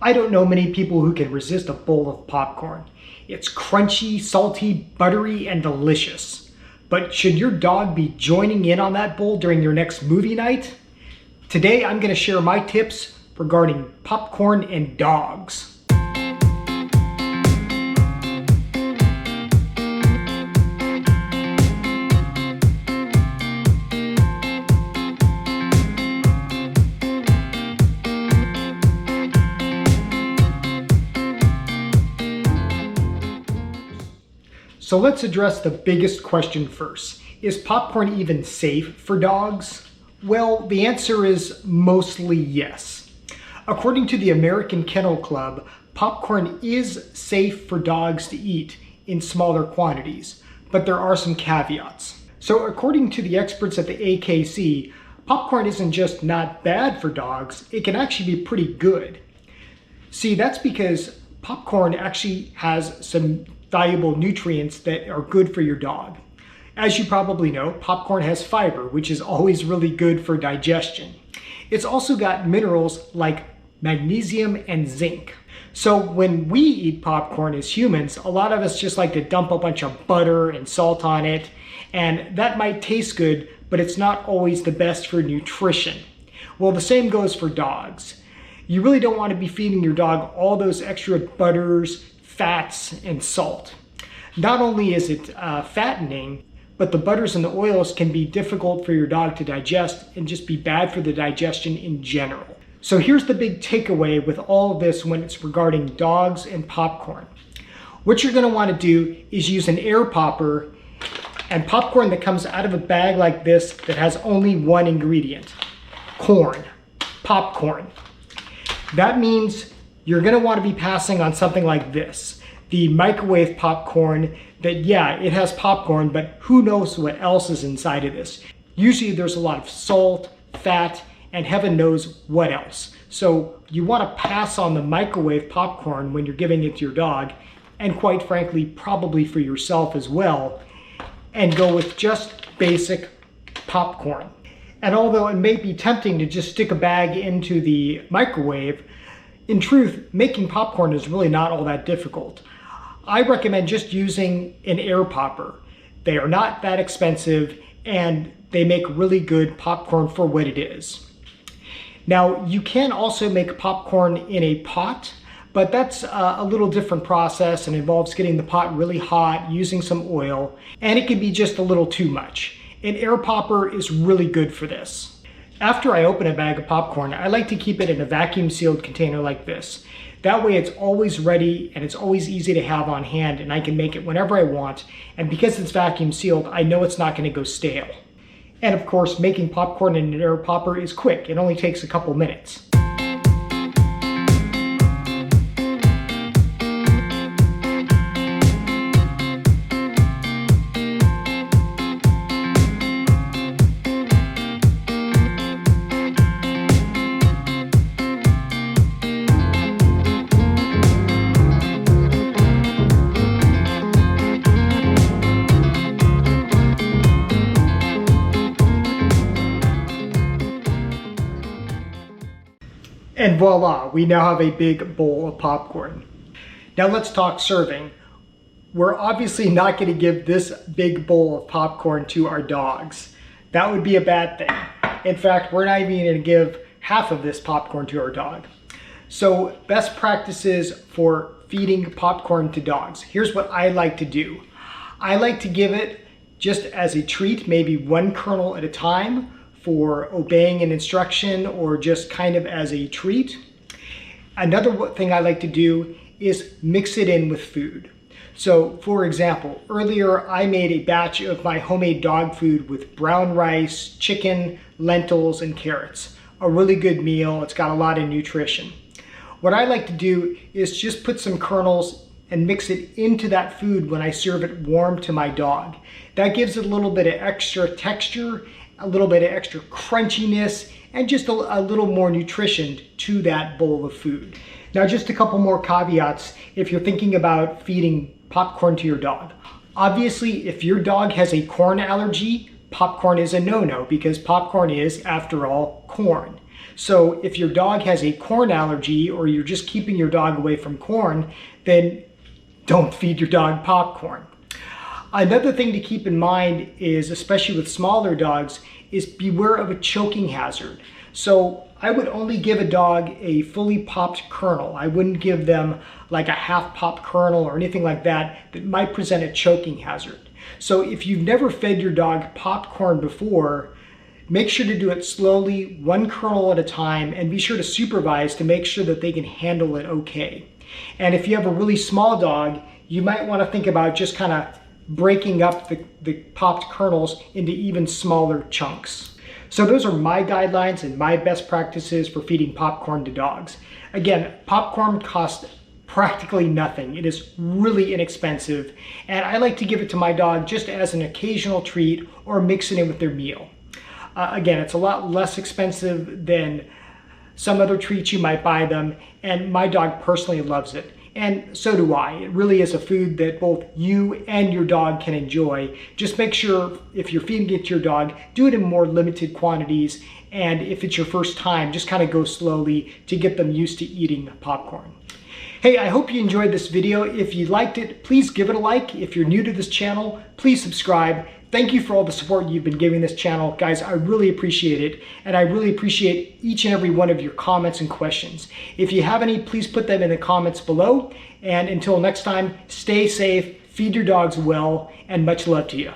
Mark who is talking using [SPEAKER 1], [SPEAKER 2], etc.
[SPEAKER 1] I don't know many people who can resist a bowl of popcorn. It's crunchy, salty, buttery, and delicious. But should your dog be joining in on that bowl during your next movie night? Today I'm going to share my tips regarding popcorn and dogs. So let's address the biggest question first. Is popcorn even safe for dogs? Well, the answer is mostly yes. According to the American Kennel Club, popcorn is safe for dogs to eat in smaller quantities, but there are some caveats. So according to the experts at the AKC, popcorn isn't just not bad for dogs, it can actually be pretty good. See, that's because popcorn actually has some valuable nutrients that are good for your dog. As you probably know, popcorn has fiber, which is always really good for digestion. It's also got minerals like magnesium and zinc. So when we eat popcorn as humans, a lot of us just like to dump a bunch of butter and salt on it, and that might taste good, but it's not always the best for nutrition. Well, the same goes for dogs. You really don't want to be feeding your dog all those extra butters, fats, and salt. Not only is it fattening, but the butters and the oils can be difficult for your dog to digest and just be bad for the digestion in general. So here's the big takeaway with all of this when it's regarding dogs and popcorn. What you're going to want to do is use an air popper and popcorn that comes out of a bag like this that has only one ingredient: corn, popcorn. That means you're going to want to be passing on something like this, the microwave popcorn that, yeah, it has popcorn, but who knows what else is inside of this. Usually there's a lot of salt, fat, and heaven knows what else. So you want to pass on the microwave popcorn when you're giving it to your dog, and quite frankly, probably for yourself as well, and go with just basic popcorn. And although it may be tempting to just stick a bag into the microwave, in truth, making popcorn is really not all that difficult. I recommend just using an air popper. They are not that expensive and they make really good popcorn for what it is. Now, you can also make popcorn in a pot, but that's a little different process and involves getting the pot really hot, using some oil, and it can be just a little too much. An air popper is really good for this. After I open a bag of popcorn, I like to keep it in a vacuum sealed container like this. That way it's always ready and it's always easy to have on hand, and I can make it whenever I want. And because it's vacuum sealed, I know it's not going to go stale. And of course, making popcorn in an air popper is quick. It only takes a couple minutes. And voila, we now have a big bowl of popcorn. Now let's talk serving. We're obviously not going to give this big bowl of popcorn to our dogs. That would be a bad thing. In fact, we're not even going to give half of this popcorn to our dog. So best practices for feeding popcorn to dogs. Here's what I like to do. I like to give it just as a treat, maybe one kernel at a time, for obeying an instruction or just kind of as a treat. Another thing I like to do is mix it in with food. So for example, earlier I made a batch of my homemade dog food with brown rice, chicken, lentils, and carrots. A really good meal. It's got a lot of nutrition. What I like to do is just put some kernels and mix it into that food when I serve it warm to my dog. That gives it a little bit of extra texture, a little bit of extra crunchiness, and just a little more nutrition to that bowl of food. Now, just a couple more caveats if you're thinking about feeding popcorn to your dog. Obviously, if your dog has a corn allergy, popcorn is a no-no because popcorn is, after all, corn. So if your dog has a corn allergy or you're just keeping your dog away from corn, then don't feed your dog popcorn. Another thing to keep in mind is, especially with smaller dogs, is beware of a choking hazard. So I would only give a dog a fully popped kernel. I wouldn't give them like a half popped kernel or anything like that that might present a choking hazard. So if you've never fed your dog popcorn before, make sure to do it slowly, one kernel at a time, and be sure to supervise to make sure that they can handle it okay. And if you have a really small dog, you might want to think about just kind of breaking up the popped kernels into even smaller chunks. So those are my guidelines and my best practices for feeding popcorn to dogs. Again, popcorn costs practically nothing. It is really inexpensive, and I like to give it to my dog just as an occasional treat or mix it in with their meal. Again, it's a lot less expensive than some other treats you might buy them, and my dog personally loves it. And so do I. It really is a food that both you and your dog can enjoy. Just make sure if you're feeding it to your dog, do it in more limited quantities. And if it's your first time, just kind of go slowly to get them used to eating popcorn. Hey, I hope you enjoyed this video. If you liked it, please give it a like. If you're new to this channel, please subscribe. Thank you for all the support you've been giving this channel. Guys, I really appreciate it. And I really appreciate each and every one of your comments and questions. If you have any, please put them in the comments below. And until next time, stay safe, feed your dogs well, and much love to you.